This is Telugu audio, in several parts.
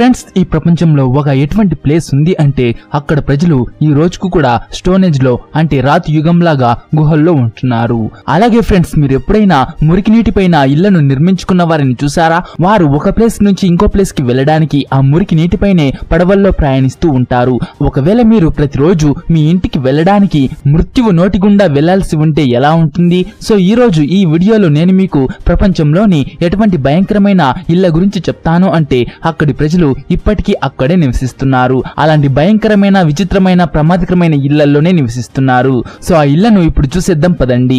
ఫ్రెండ్స్, ఈ ప్రపంచంలో ఒక ఎటువంటి ప్లేస్ ఉంది అంటే అక్కడ ప్రజలు ఈ రోజుకు కూడా స్టోనేజ్ లో అంటే రాతి యుగంలాగా గుహల్లో ఉంటున్నారు. అలాగే ఫ్రెండ్స్, మీరు ఎప్పుడైనా మురికి నీటిపైన ఇళ్లను నిర్మించుకున్న వారిని చూసారా? వారు ఒక ప్లేస్ నుంచి ఇంకో ప్లేస్ కి వెళ్ళడానికి ఆ మురికి నీటిపైనే పడవల్లో ప్రయాణిస్తూ ఉంటారు. ఒకవేళ మీరు ప్రతిరోజు మీ ఇంటికి వెళ్ళడానికి మృత్యువు నోటి గుండా వెళ్లాల్సి ఉంటే ఎలా ఉంటుంది? సో ఈ రోజు ఈ వీడియోలో నేను మీకు ప్రపంచంలోని ఎటువంటి భయంకరమైన ఇళ్ల గురించి చెప్తాను అంటే అక్కడి ప్రజలు ఇప్పటికీ అక్కడే నివసిస్తున్నారు. అలాంటి భయంకరమైన, విచిత్రమైన, ప్రమాదకరమైన ఇళ్లలోనే నివసిస్తున్నారు. సో ఆ ఇళ్లను ఇప్పుడు చూసేద్దాం పదండి.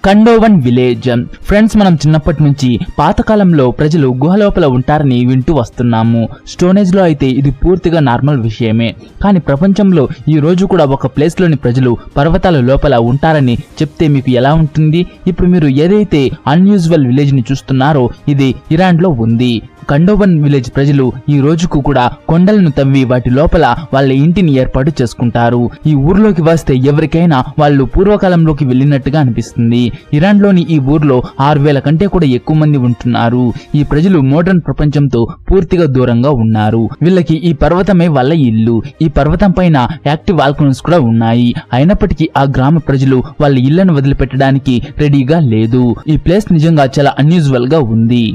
ఖండోవన్ విలేజ్. ఫ్రెండ్స్, మనం చిన్నప్పటి నుంచి పాతకాలంలో ప్రజలు గుహ లోపల ఉంటారని వింటూ వస్తున్నాము. స్టోనేజ్ లో అయితే ఇది పూర్తిగా నార్మల్ విషయమే. కానీ ప్రపంచంలో ఈ రోజు కూడా ఒక ప్లేస్ లోని ప్రజలు పర్వతాల లోపల ఉంటారని చెప్తే మీకు ఎలా ఉంటుంది? ఇప్పుడు మీరు ఏదైతే అన్యూజువల్ విలేజ్ ని చూస్తున్నారో ఇది ఇరాన్ లో ఉంది. ఖండోవన్ విలేజ్ ప్రజలు ఈ రోజుకు కూడా కొండలను తవ్వి వాటి లోపల వాళ్ళ ఇంటిని ఏర్పాటు చేసుకుంటారు. ఈ ఊర్లోకి వస్తే ఎవరికైనా వాళ్ళు పూర్వకాలంలోకి వెళ్ళినట్టుగా అనిపిస్తుంది. ఇరాన్ లోని ఈ ఊర్లో 6000 కంటే కూడా ఎక్కువ మంది ఉంటున్నారు. ఈ ప్రజలు మోడర్న్ ప్రపంచంతో పూర్తిగా దూరంగా ఉన్నారు. వీళ్ళకి ఈ పర్వతమే వాళ్ళ ఇల్లు. ఈ పర్వతం పైన యాక్టివ్ వాల్కనోస్ కూడా ఉన్నాయి. అయినప్పటికీ ఆ గ్రామ ప్రజలు వాళ్ళ ఇళ్లను వదిలిపెట్టడానికి రెడీగా లేదు. ఈ ప్లేస్ నిజంగా చాలా అన్యూజువల్ గా ఉంది.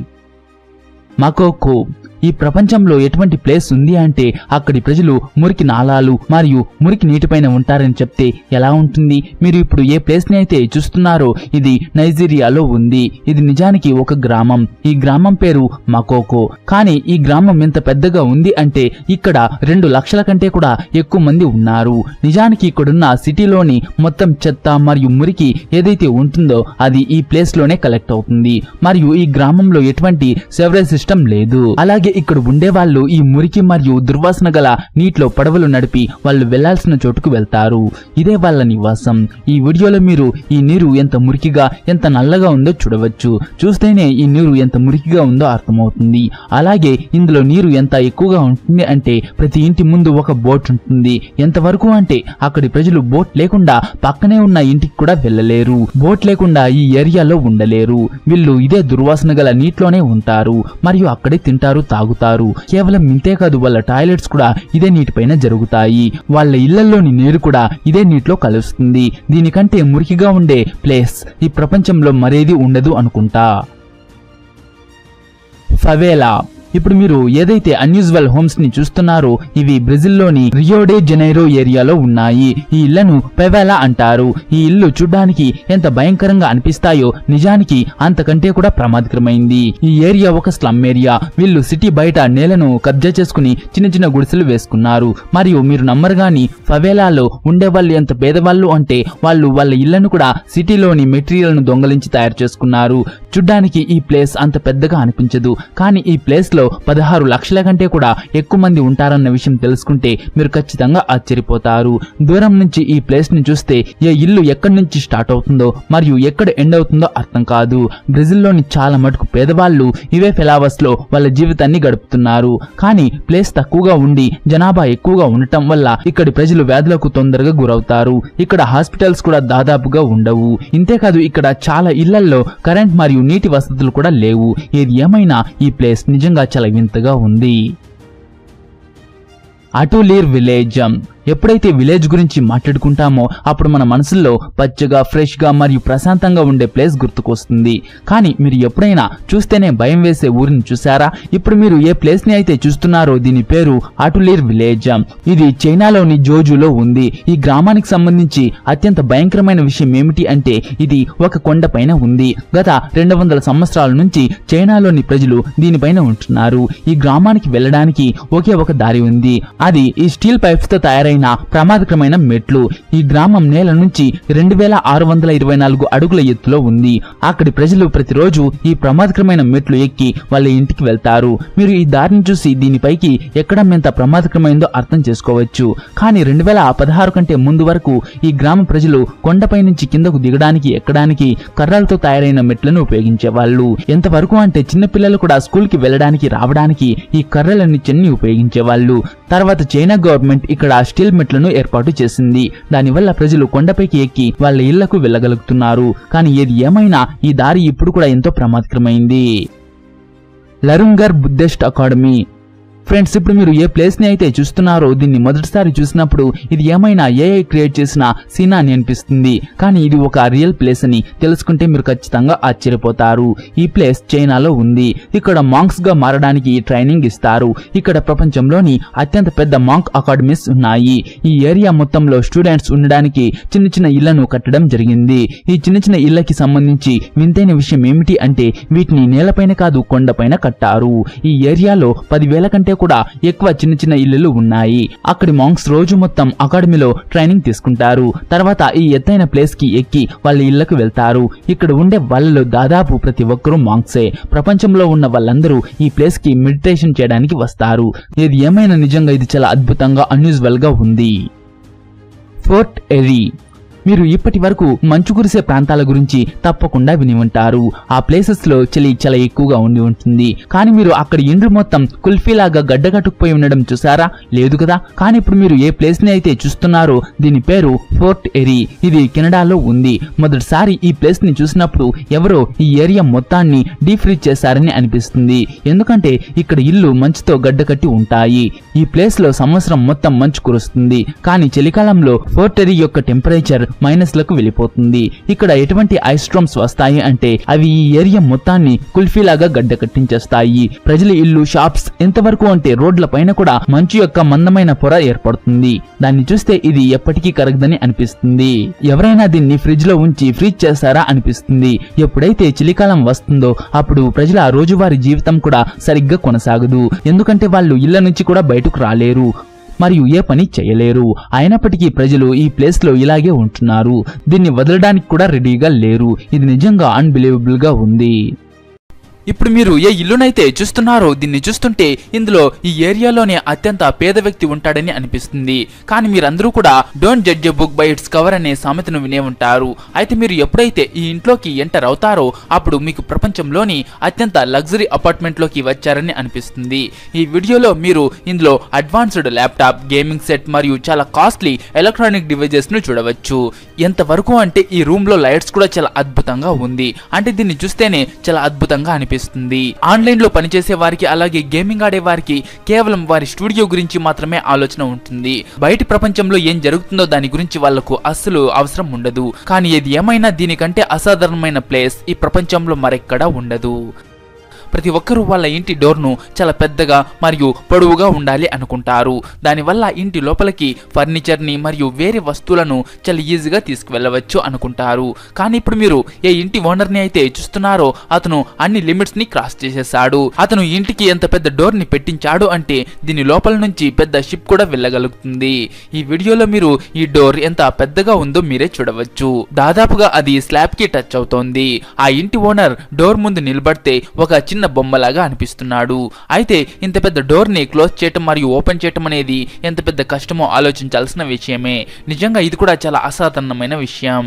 మకోకో. ఈ ప్రపంచంలో ఎటువంటి ప్లేస్ ఉంది అంటే అక్కడి ప్రజలు మురికి నాలాలు మరియు మురికి నీటిపైన ఉంటారని చెప్తే ఎలా ఉంటుంది? మీరు ఇప్పుడు ఏ ప్లేస్ ని అయితే చూస్తున్నారో ఇది నైజీరియాలో ఉంది. ఇది నిజానికి ఒక గ్రామం. ఈ గ్రామం పేరు మకోకో. కానీ ఈ గ్రామం ఎంత పెద్దగా ఉంది అంటే ఇక్కడ 2 లక్షల కంటే కూడా ఎక్కువ మంది ఉన్నారు. నిజానికి ఇక్కడున్న సిటీలోని మొత్తం చెత్త మరియు మురికి ఏదైతే ఉంటుందో అది ఈ ప్లేస్ లోనే కలెక్ట్ అవుతుంది. మరియు ఈ గ్రామంలో ఎటువంటి సెవరేజ్ సిస్టమ్ లేదు. అలాగే ఇక్కడ ఉండే వాళ్ళు ఈ మురికి మరియు దుర్వాసన గల నీటిలో పడవలు నడిపి వాళ్ళు వెళ్లాల్సిన చోటుకు వెళ్తారు. ఇదే వాళ్ళ నివాసం. ఈ వీడియోలో మీరు ఈ నీరు ఎంత మురికిగా, ఎంత నల్లగా ఉందో చూడవచ్చు. చూస్తేనే ఈ నీరు ఎంత మురికిగా ఉందో అర్థమవుతుంది. అలాగే ఇందులో నీరు ఎంత ఎక్కువగా ఉంటుంది అంటే ప్రతి ఇంటి ముందు ఒక బోట్ ఉంటుంది. ఎంతవరకు అంటే అక్కడి ప్రజలు బోట్ లేకుండా పక్కనే ఉన్న ఇంటికి కూడా వెళ్ళలేరు. బోట్ లేకుండా ఈ ఏరియాలో ఉండలేరు. వీళ్ళు ఇదే దుర్వాసన గల నీటిలోనే ఉంటారు మరియు అక్కడే తింటారు, తాగుతారు. కేవలం ఇంతే కాదు, వాళ్ళ టాయిలెట్స్ కూడా ఇదే నీటిపైన జరుగుతాయి. వాళ్ళ ఇళ్లలోని నీరు కూడా ఇదే నీటిలో కలుస్తుంది. దీనికంటే మురికిగా ఉండే ప్లేస్ ఈ ప్రపంచంలో మరేది ఉండదు అనుకుంటా. ఫవేలా. ఇప్పుడు మీరు ఏదైతే అన్యూజువల్ హోమ్స్ ని చూస్తున్నారో ఇవి బ్రెజిల్లోని రియో డే జనైరో ఏరియాలో ఉన్నాయి. ఈ ఇళ్లను ఫవేలా అంటారు. ఈ ఇల్లు చూడ్డానికి ఎంత భయంకరంగా అనిపిస్తాయో నిజానికి అంతకంటే కూడా ప్రమాదకరమైంది. ఈ ఏరియా ఒక స్లమ్ ఏరియా. వీళ్ళు సిటీ బయట నేలను కబ్జా చేసుకుని చిన్న చిన్న గుడిసెలు వేసుకున్నారు. మరియు మీరు నమ్మరు గాని ఫవేలాలో ఉండేవాళ్ళు ఎంత పేదవాళ్ళు అంటే వాళ్ళు వాళ్ళ ఇళ్లను కూడా సిటీలోని మెటీరియల్ ను దొంగలించి తయారు చేసుకున్నారు. చూడ్డానికి ఈ ప్లేస్ అంత పెద్దగా అనిపించదు. కానీ ఈ ప్లేస్ లో 16 లక్షల కంటే కూడా ఎక్కువ మంది ఉంటారన్న విషయం తెలుసుకుంటే మీరు ఖచ్చితంగా ఆశ్చర్యపోతారు. దూరం నుంచి ఈ ప్లేస్ ని చూస్తే ఏ ఇల్లు ఎక్కడి నుంచి స్టార్ట్ అవుతుందో మరియు ఎక్కడ ఎండ్ అవుతుందో అర్థం కాదు. బ్రెజిల్లోని చాలా మటుకు పేదవాళ్ళు ఇవే ఫెలావస్ లో వాళ్ళ జీవితాన్ని గడుపుతున్నారు. కానీ ప్లేస్ తక్కువగా ఉండి జనాభా ఎక్కువగా ఉండటం వల్ల ఇక్కడి ప్రజలు వ్యాధులకు తొందరగా గురవుతారు. ఇక్కడ హాస్పిటల్స్ కూడా దాదాపుగా ఉండవు. ఇంతేకాదు ఇక్కడ చాలా ఇళ్లలో కరెంట్ మరియు నీటి వసతులు కూడా లేవు. ఏది ఏమైనా ఈ ప్లేస్ నిజంగా చాలా వింతగా ఉంది. అటులీర్ విలేజ్. ఎప్పుడైతే విలేజ్ గురించి మాట్లాడుకుంటామో అప్పుడు మన మనసుల్లో పచ్చగా, ఫ్రెష్ గా మరియు ప్రశాంతంగా ఉండే ప్లేస్ గుర్తుకొస్తుంది. కానీ మీరు ఎప్పుడైనా చూస్తేనే భయం వేసే ఊరిని చూసారా? ఇప్పుడు మీరు ఏ ప్లేస్ ని అయితే చూస్తున్నారో దీని పేరు అటులీర్ విలేజ్. ఇది చైనాలోని జోజులో ఉంది. ఈ గ్రామానికి సంబంధించి అత్యంత భయంకరమైన విషయం ఏమిటి అంటే ఇది ఒక కొండ పైన ఉంది. గత 200 సంవత్సరాల నుంచి చైనాలోని ప్రజలు దీనిపైన ఉంటున్నారు. ఈ గ్రామానికి వెళ్ళడానికి ఒకే ఒక దారి ఉంది. అది ఈ స్టీల్ పైప్స్ తో తయారైన ప్రమాదకరమైన మెట్లు. ఈ గ్రామం నేల నుంచి 2624 అడుగుల ఎత్తులో ఉంది. అక్కడి ప్రజలు ప్రతిరోజు ఈ ప్రమాదకరమైన మెట్లు ఎక్కి వాళ్ళ ఇంటికి వెళ్తారు. మీరు ఈ దారిని చూసి దీనిపైకి ఎక్కడం ఎంత ప్రమాదకరమైందో అర్థం చేసుకోవచ్చు. కానీ 2016 కంటే ముందు వరకు ఈ గ్రామ ప్రజలు కొండపై నుంచి కిందకు దిగడానికి, ఎక్కడానికి కర్రలతో తయారైన మెట్లను ఉపయోగించేవాళ్ళు. ఎంతవరకు అంటే చిన్నపిల్లలు కూడా స్కూల్ కి వెళ్ళడానికి, రావడానికి ఈ కర్రలని చెన్ని ఉపయోగించేవాళ్ళు. తర్వాత చైనా గవర్నమెంట్ ఇక్కడ స్టీల్ మెట్లను ఏర్పాటు చేసింది. దానివల్ల ప్రజలు కొండపైకి ఎక్కి వాళ్ళ ఇళ్లకు వెళ్ళగలుగుతున్నారు. కానీ ఏది ఏమైనా ఈ దారి ఇప్పుడు కూడా ఎంతో ప్రమాదకరమైంది. లరుంగర్ బుద్ధిస్ట్ అకాడమీ. ఫ్రెండ్స్, ఇప్పుడు మీరు ఏ ప్లేస్ ని అయితే చూస్తున్నారో దీన్ని మొదటిసారి చూసినప్పుడు ఇది ఏమైనా ఏఐ క్రియేట్ చేసిన సీనా అని అనిపిస్తుంది. కానీ ఇది ఒక రియల్ ప్లేస్ అని తెలుసుకుంటే మీరు ఖచ్చితంగా ఆశ్చర్యపోతారు. ఈ ప్లేస్ చైనాలో ఉంది. ఇక్కడ మాంక్స్ గా మారడానికి ట్రైనింగ్ ఇస్తారు. ఇక్కడ ప్రపంచంలోని అత్యంత పెద్ద మాంక్ అకాడమీస్ ఉన్నాయి. ఈ ఏరియా మొత్తంలో స్టూడెంట్స్ ఉండడానికి చిన్న చిన్న ఇళ్లను కట్టడం జరిగింది. ఈ చిన్న చిన్న ఇళ్లకి సంబంధించి వింతైన విషయం ఏమిటి అంటే వీటిని నేలపైన కాదు కొండపైన కట్టారు. ఈ ఏరియాలో 10,000 కంటే కూడా ఎక్కువ చిన్న చిన్న ఇళ్లు ఉన్నాయి. అక్కడి మాంక్స్ రోజు మొత్తం అకాడమీలో ట్రైనింగ్ తీసుకుంటారు. తర్వాత ఈ ఎత్తైన ప్లేస్ కి ఎక్కి వాళ్ళ ఇళ్లకు వెళ్తారు. ఇక్కడ ఉండే వాళ్ళలో దాదాపు ప్రతి ఒక్కరూ మాంక్సే. ప్రపంచంలో ఉన్న వాళ్ళందరూ ఈ ప్లేస్ కి మెడిటేషన్ చేయడానికి వస్తారు. ఏది ఏమైనా నిజంగా ఇది చాలా అద్భుతంగా అన్యూజువల్ గా ఉంది. ఫోర్ట్ ఎరీ. మీరు ఇప్పటి వరకు మంచు కురిసే ప్రాంతాల గురించి తప్పకుండా విని ఉంటారు. ఆ ప్లేసెస్ లో చలి చాలా ఎక్కువగా ఉండి ఉంటుంది. కానీ మీరు అక్కడ ఇండ్లు మొత్తం కుల్ఫీలాగా గడ్డగట్టుకుపోయి ఉండడం చూసారా? లేదు కదా. కానీ ఇప్పుడు మీరు ఏ ప్లేస్ ని అయితే చూస్తున్నారో దీని పేరు ఫోర్ట్ ఎరీ. ఇది కెనడాలో ఉంది. మొదటిసారి ఈ ప్లేస్ ని చూసినప్పుడు ఎవరో ఈ ఏరియా మొత్తాన్ని డీఫ్రీజ్ చేశారని అనిపిస్తుంది. ఎందుకంటే ఇక్కడ ఇల్లు మంచుతో గడ్డకట్టి ఉంటాయి. ఈ ప్లేస్ లో సంవత్సరం మొత్తం మంచు కురుస్తుంది. కానీ చలికాలంలో ఫోర్ట్ ఎరీ యొక్క టెంపరేచర్ మైనస్ లకు వెళ్ళిపోతుంది. ఇక్కడ ఎటువంటి ఐస్ స్ట్రామ్స్ వస్తాయి అంటే అవి ఈ ఏరియా మొత్తాన్ని కుల్ఫీలాగా గడ్డ కట్టించేస్తాయి. ప్రజల ఇల్లు, షాప్స్ ఎంతవరకు అంటే రోడ్ల పైన కూడా మంచు యొక్క మందమైన పొర ఏర్పడుతుంది. దాన్ని చూస్తే ఇది ఎప్పటికీ కరగదని అనిపిస్తుంది. ఎవరైనా దీన్ని ఫ్రిడ్జ్ లో ఉంచి ఫ్రీజ్ చేస్తారా అనిపిస్తుంది. ఎప్పుడైతే చలికాలం వస్తుందో అప్పుడు ప్రజల రోజువారీ జీవితం కూడా సరిగ్గా కొనసాగదు. ఎందుకంటే వాళ్ళు ఇళ్ల నుంచి కూడా బయటకు రాలేరు మరియు ఏ పని చేయలేరు. అయినప్పటికీ ప్రజలు ఈ ప్లేస్ లో ఇలాగే ఉంటున్నారు. దీన్ని వదలడానికి కూడా రెడీగా లేరు. ఇది నిజంగా అన్బిలీవబుల్ గా ఉంది. ఇప్పుడు మీరు ఏ ఇల్లునైతే చూస్తున్నారో దీన్ని చూస్తుంటే ఇందులో ఈ ఏరియాలోనే అత్యంత పేద వ్యక్తి ఉంటాడని అనిపిస్తుంది. కానీ మీరందరూ కూడా don't judge a book by its cover అనే సామెతను వినే ఉంటారు. అయితే మీరు ఎప్పుడైతే ఈ ఇంట్లోకి ఎంటర్ అవుతారో అప్పుడు మీకు ప్రపంచంలోని అత్యంత లగ్జరీ అపార్ట్మెంట్ లోకి వచ్చారని అనిపిస్తుంది. ఈ వీడియోలో మీరు ఇందులో అడ్వాన్స్డ్ ల్యాప్టాప్, గేమింగ్ సెట్ మరియు చాలా కాస్ట్లీ ఎలక్ట్రానిక్ డివైజెస్ ను చూడవచ్చు. ఎంతవరకు అంటే ఈ రూమ్ లో లైట్స్ కూడా చాలా అద్భుతంగా ఉంది. అంటే దీన్ని చూస్తేనే చాలా అద్భుతంగా అనిపిస్తుంది. ఆన్లైన్ లో పనిచేసే వారికి అలాగే గేమింగ్ ఆడే వారికి కేవలం వారి స్టూడియో గురించి మాత్రమే ఆలోచన ఉంటుంది. బయటి ప్రపంచంలో ఏం జరుగుతుందో దాని గురించి వాళ్లకు అస్సలు అవసరం ఉండదు. కానీ ఏది ఏమైనా దీనికంటే అసాధారణమైన ప్లేస్ ఈ ప్రపంచంలో మరెక్కడా ఉండదు. ప్రతి ఒక్కరూ వాళ్ళ ఇంటి డోర్ను చాలా పెద్దగా మరియు పొడవుగా ఉండాలి అనుకుంటారు. దానివల్ల ఇంటి లోపలికి ఫర్నిచర్ని మరియు వేరే వస్తువులను చాలా ఈజీగా తీసుకువెళ్ళవచ్చు అనుకుంటారు. కానీ ఇప్పుడు మీరు ఏ ఇంటి ఓనర్ని అయితే చూస్తున్నారో అతను అన్ని లిమిట్స్ ని క్రాస్ చేసేసాడు. అతను ఇంటికి ఎంత పెద్ద డోర్ ని పెట్టించాడు అంటే దీని లోపల నుంచి పెద్ద షిప్ కూడా వెళ్ళగలుగుతుంది. ఈ వీడియోలో మీరు ఈ డోర్ ఎంత పెద్దగా ఉందో మీరే చూడవచ్చు. దాదాపుగా అది స్లాబ్ కి టచ్ అవుతోంది. ఆ ఇంటి ఓనర్ డోర్ ముందు నిలబడితే ఒక చిన్న బొమ్మలాగా అనిపిస్తున్నాడు. అయితే ఇంత పెద్ద డోర్ ని క్లోజ్ చేయటం మరియు ఓపెన్ చేయటం అనేది ఎంత పెద్ద కష్టమో ఆలోచించాల్సిన విషయమే. నిజంగా ఇది కూడా చాలా అసాధారణమైన విషయం.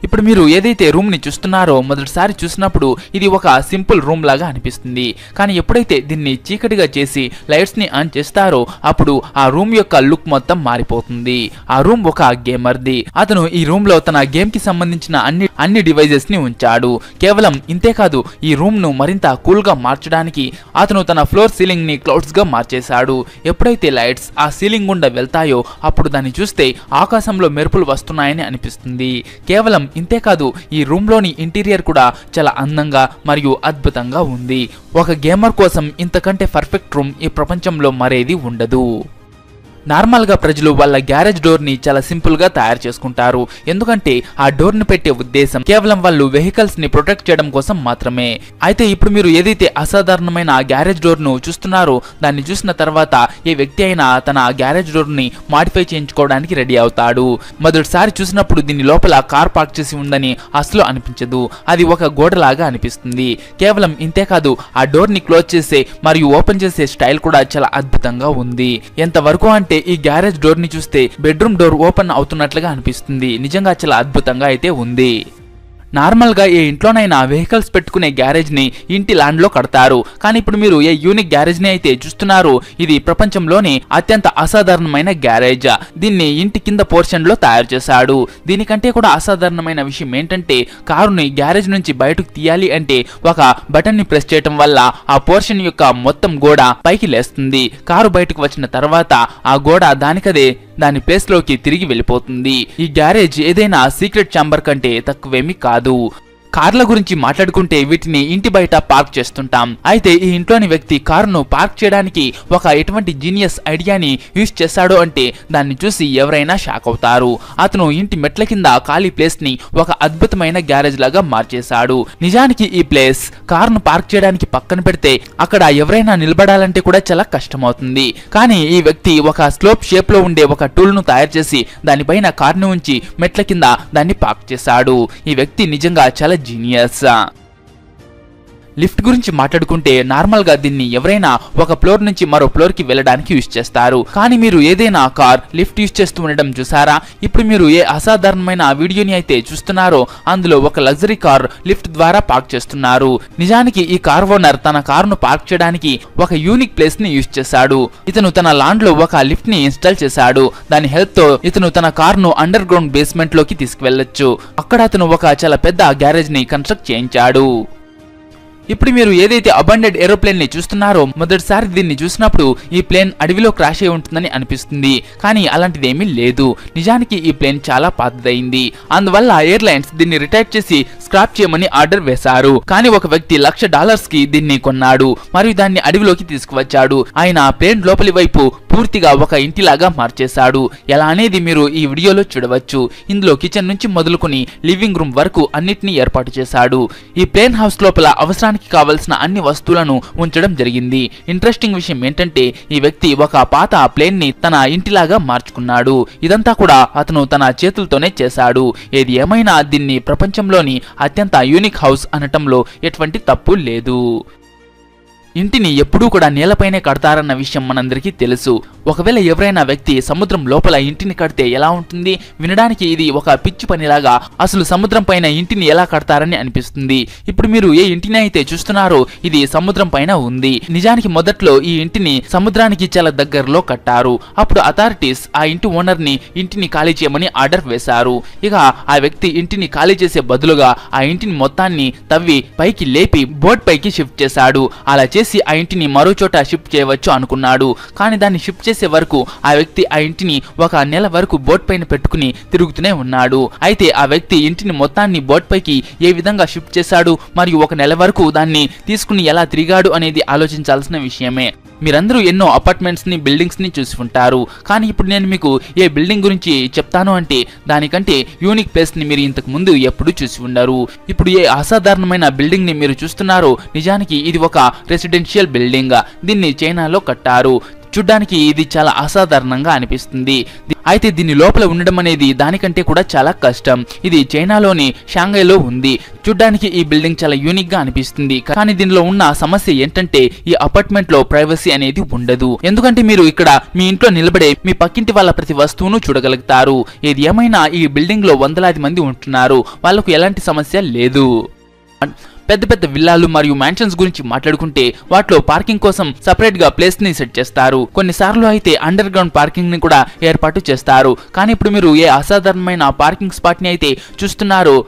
ఇప్పుడు మీరు ఏదైతే రూమ్ ని చూస్తున్నారో మొదటిసారి చూసినప్పుడు ఇది ఒక సింపుల్ రూమ్ లాగా అనిపిస్తుంది. కానీ ఎప్పుడైతే దీన్ని చీకటిగా చేసి లైట్స్ ని ఆన్ చేస్తారో అప్పుడు ఆ రూమ్ యొక్క లుక్ మొత్తం మారిపోతుంది. ఆ రూమ్ ఒక గేమర్ది. అతను ఈ రూమ్ లో తన గేమ్ కి సంబంధించిన అన్ని డివైజెస్ ని ఉంచాడు. కేవలం ఇంతే కాదు, ఈ రూమ్ ను మరింత కూల్ గా మార్చడానికి అతను తన ఫ్లోర్ సీలింగ్ ని క్లౌడ్స్ గా మార్చేశాడు. ఎప్పుడైతే లైట్స్ ఆ సీలింగ్ గుండా వెళ్తాయో అప్పుడు దాన్ని చూస్తే ఆకాశంలో మెరుపులు వస్తున్నాయని అనిపిస్తుంది. కేవలం ఇంతే కాదు, ఈ రూమ్ లోని ఇంటీరియర్ కూడా చాలా అందంగా మరియు అద్భుతంగా ఉంది. ఒక గేమర్ కోసం ఇంతకంటే పర్ఫెక్ట్ రూమ్ ఈ ప్రపంచంలో మరేది ఉండదు. నార్మల్ గా ప్రజలు వాళ్ళ గ్యారేజ్ డోర్ ని చాలా సింపుల్ గా తయారు చేసుకుంటారు. ఎందుకంటే ఆ డోర్ ని పెట్టే ఉద్దేశం కేవలం వాళ్ళు వెహికల్స్ ని ప్రొటెక్ట్ చేయడం కోసం మాత్రమే. అయితే ఇప్పుడు మీరు ఏదైతే అసాధారణమైన ఆ గ్యారేజ్ డోర్ ను చూస్తున్నారో దాన్ని చూసిన తర్వాత ఏ వ్యక్తి అయినా తన గ్యారేజ్ డోర్ ని మాడిఫై చేయించుకోవడానికి రెడీ అవుతాడు. మొదటిసారి చూసినప్పుడు దీని లోపల కార్ పార్క్ చేసి ఉందని అసలు అనిపించదు. అది ఒక గోడలాగా అనిపిస్తుంది. కేవలం ఇంతే కాదు, ఆ డోర్ ని క్లోజ్ చేసే మరియు ఓపెన్ చేసే స్టైల్ కూడా చాలా అద్భుతంగా ఉంది. ఎంతవరకు అంటే ఈ గ్యారేజ్ డోర్ ని చూస్తే బెడ్రూమ్ డోర్ ఓపెన్ అవుతున్నట్లుగా అనిపిస్తుంది. నిజంగా చాలా అద్భుతంగా అయితే ఉంది. నార్మల్ గా ఏ ఇంట్లోనైనా వెహికల్స్ పెట్టుకునే గ్యారేజ్ ని ఇంటి ల్యాండ్ లో కడతారు. కానీ ఇప్పుడు మీరు ఏ యూనిక్ గ్యారేజ్ ని అయితే చూస్తున్నారు, ఇది ప్రపంచంలోని అత్యంత అసాధారణమైన గ్యారేజ్. దీన్ని ఇంటి కింద పోర్షన్ లో తయారు చేశాడు. దీనికంటే కూడా అసాధారణమైన విషయం ఏంటంటే కారుని గ్యారేజ్ నుంచి బయటకు తీయాలి అంటే ఒక బటన్ ని ప్రెస్ చేయడం వల్ల ఆ పోర్షన్ యొక్క మొత్తం గోడ పైకి లేస్తుంది. కారు బయటకు వచ్చిన తర్వాత ఆ గోడ దానికదే దాని ప్లేస్ లోకి తిరిగి వెళ్ళిపోతుంది. ఈ గ్యారేజ్ ఏదైనా సీక్రెట్ ఛాంబర్ కంటే తక్కువేమీ కాదు. కార్ల గురించి మాట్లాడుకుంటే వీటిని ఇంటి బయట పార్క్ చేస్తుంటాం. అయితే ఈ ఇంట్లోని వ్యక్తి కారును పార్క్ చేయడానికి ఒక ఎటువంటి జీనియస్ ఐడియాని యూజ్ చేశాడు అంటే దాన్ని చూసి ఎవరైనా షాక్ అవుతారు. అతను ఇంటి మెట్ల కింద ఖాళీ ప్లేస్ ని ఒక అద్భుతమైన గ్యారేజ్ లాగా మార్చేశాడు. నిజానికి ఈ ప్లేస్ కారును పార్క్ చేయడానికి పక్కన పెడితే అక్కడ ఎవరైనా నిలబడాలంటే కూడా చాలా కష్టమవుతుంది. కానీ ఈ వ్యక్తి ఒక స్లోప్ షేప్ లో ఉండే ఒక టూల్ ను తయారు చేసి దానిపైన కారును ఉంచి మెట్ల కింద దాన్ని పార్క్ చేశాడు. ఈ వ్యక్తి నిజంగా చాలా జీనియస్. లిఫ్ట్ గురించి మాట్లాడుకుంటే నార్మల్ గా దీన్ని ఎవరైనా ఒక ఫ్లోర్ నుంచి మరో ఫ్లోర్ కి వెళ్ళడానికి యూజ్ చేస్తారు. కానీ మీరు ఏదైనా కార్ లిఫ్ట్ యూజ్ చేస్తూ ఉండడం చూసారా? ఇప్పుడు మీరు ఏ అసాధారణమైన వీడియోని అయితే చూస్తున్నారో అందులో ఒక లగ్జరీ కార్ లిఫ్ట్ ద్వారా పార్క్ చేస్తున్నారు. నిజానికి ఈ కార్ ఓనర్ తన కారును పార్క్ చేయడానికి ఒక యూనిక్ ప్లేస్ ని యూజ్ చేశాడు. ఇతను తన లాండ్ లో ఒక లిఫ్ట్ ని ఇన్స్టాల్ చేశాడు. దాని హెల్ప్ తో ఇతను తన కారును అండర్ గ్రౌండ్ బేస్మెంట్ లోకి తీసుకువెళ్లొచ్చు. అక్కడ అతను ఒక చాలా పెద్ద గ్యారేజ్ ని కన్స్ట్రక్ట్ చేయించాడు. ఇప్పుడు మీరు ఏదైతే అబండెడ్ ఏరోప్లేన్ ని చూస్తున్నారో మొదటిసారి దీన్ని చూసినప్పుడు ఈ ప్లేన్ అడవిలో క్రాష్ అయి ఉంటుందని అనిపిస్తుంది. కానీ అలాంటిదేమీ లేదు. నిజానికి ఈ ప్లేన్ చాలా పాతదైంది. అందువల్ల ఎయిర్లైన్స్ దీన్ని రిటైర్ చేసి స్క్రాప్ చేయమని ఆర్డర్ వేశారు. కానీ ఒక వ్యక్తి $1,00,000 కి దీన్ని కొన్నాడు మరియు దాన్ని అడవిలోకి తీసుకువచ్చాడు. ఆయన ప్లేన్ లోపలి వైపు పూర్తిగా ఒక ఇంటిలాగా మార్చేశాడు. ఎలా అనేది మీరు ఈ వీడియోలో చూడవచ్చు. ఇందులో కిచెన్ నుంచి మొదలుకొని లివింగ్ రూమ్ వరకు అన్నిటినీ ఏర్పాటు చేశాడు. ఈ ప్లేన్ హౌస్ లోపల అవసరానికి కావలసిన అన్ని వస్తువులను ఉంచడం జరిగింది. ఇంట్రెస్టింగ్ విషయం ఏంటంటే ఈ వ్యక్తి ఒక పాత ప్లేన్ ని తన ఇంటిలాగా మార్చుకున్నాడు. ఇదంతా కూడా అతను తన చేతులతోనే చేశాడు. ఏది ఏమైనా దీన్ని ప్రపంచంలోని అత్యంత యూనిక్ హౌస్ అనటంలో ఎటువంటి తప్పు లేదు. ఇంటిని ఎప్పుడూ కూడా నేలపైనే కడతారన్న విషయం మనందరికీ తెలుసు. ఒకవేళ ఎవరైనా వ్యక్తి సముద్రం లోపల ఇంటిని కడితే ఎలా ఉంటుంది? వినడానికి ఇది ఒక పిచ్చి పనిలాగా అసలు సముద్రం పైన ఇంటిని ఎలా కడతారని అనిపిస్తుంది. ఇప్పుడు మీరు ఏ ఇంటిని అయితే చూస్తున్నారో ఇది సముద్రం పైన ఉంది. నిజానికి మొదట్లో ఈ ఇంటిని సముద్రానికి చాలా దగ్గరలో కట్టారు. అప్పుడు అథారిటీస్ ఆ ఇంటి ఓనర్ ని ఇంటిని ఖాళీ చేయమని ఆర్డర్ వేశారు. ఇక ఆ వ్యక్తి ఇంటిని ఖాళీ చేసే బదులుగా ఆ ఇంటిని మొత్తాన్ని తవ్వి పైకి లేపి బోట్ పైకి షిఫ్ట్ చేశాడు. అలా చేసి ఆ ఇంటిని మరో చోట షిఫ్ట్ చేయవచ్చు అనుకున్నాడు. కానీ దాన్ని షిఫ్ట్ చేసే వరకు ఆ వ్యక్తి ఆ ఇంటిని ఒక నెల వరకు బోట్ పైన పెట్టుకుని తిరుగుతూనే ఉన్నాడు. అయితే ఆ వ్యక్తి ఇంటిని మొత్తాన్ని బోట్ పైకి ఏ విధంగా షిఫ్ట్ చేశాడు మరియు ఒక నెల వరకు దాన్ని తీసుకుని ఎలా తిరిగాడు అనేది ఆలోచించాల్సిన విషయమే. మీరందరూ ఎన్నో అపార్ట్మెంట్స్ ని బిల్డింగ్స్ ని చూసి ఉంటారు. కానీ ఇప్పుడు నేను మీకు ఏ బిల్డింగ్ గురించి చెప్తాను అంటే దానికంటే యూనిక్ ప్లేస్ ని మీరు ఇంతకు ముందు ఎప్పుడు చూసి ఉండరు. ఇప్పుడు ఏ అసాధారణమైన బిల్డింగ్ ని మీరు చూస్తున్నారో నిజానికి ఇది ఒక రెసిడెన్షియల్ బిల్డింగ్. దీన్ని చైనాలో కట్టారు. చూడ్డానికి ఇది చాలా అసాధారణంగా అనిపిస్తుంది. అయితే దీని లోపల ఉండడం అనేది దానికంటే కూడా చాలా కష్టం. ఇది చైనాలోని షాంఘైలో ఉంది. చూడ్డానికి ఈ బిల్డింగ్ చాలా యూనిక్ గా అనిపిస్తుంది. కానీ దీనిలో ఉన్న సమస్య ఏంటంటే ఈ అపార్ట్మెంట్ లో ప్రైవసీ అనేది ఉండదు. ఎందుకంటే మీరు ఇక్కడ మీ ఇంట్లో నిలబడే మీ పక్కింటి వాళ్ళ ప్రతి వస్తువును చూడగలుగుతారు. ఏది ఏమైనా ఈ బిల్డింగ్ లో వందలాది మంది ఉంటున్నారు. వాళ్లకు ఎలాంటి సమస్య లేదు. పెద్ద పెద్ద విల్లాలు మరియు మ్యాన్షన్స్ గురించి మాట్లాడుకుంటే వాటిలో పార్కింగ్ కోసం సపరేట్ గా ప్లేస్ ని సెట్ చేస్తారు. కొన్నిసార్లు అయితే అండర్ గ్రౌండ్ పార్కింగ్ ని కూడా ఏర్పాటు చేస్తారు. కానీ ఇప్పుడు మీరు ఏ అసాధారణమైన పార్కింగ్ స్పాట్ ని అయితే చూస్తున్నారో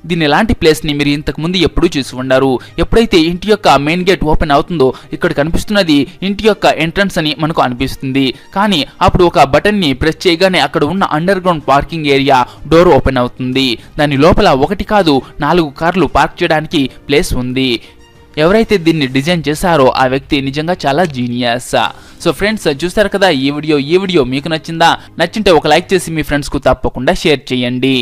దీని ఎలాంటి ప్లేస్ ని మీరు ఇంతకు ముందు ఎప్పుడూ చూసి ఉండరు. ఎప్పుడైతే ఇంటి యొక్క మెయిన్ గేట్ ఓపెన్ అవుతుందో ఇక్కడ కనిపిస్తున్నది ఇంటి యొక్క ఎంట్రన్స్ అని మనకు అనిపిస్తుంది. కానీ అప్పుడు ఒక బటన్ ని ప్రెస్ చేయగానే అక్కడ ఉన్న under ground parking area door open అవుతుంది. దాని లోపల 1 కాదు 4 కార్లు పార్క్ చేయడానికి ప్లేస్ ఉంది. ఎవరైతే దీన్ని డిజైన్ చేశారో ఆ వ్యక్తి నిజంగా చాలా జీనియస్. సో ఫ్రెండ్స్ చూస్తారు కదా ఈ వీడియో మీకు నచ్చిందా? నచ్చింటే ఒక లైక్ చేసి మీ ఫ్రెండ్స్ కు తప్పకుండా షేర్ చేయండి.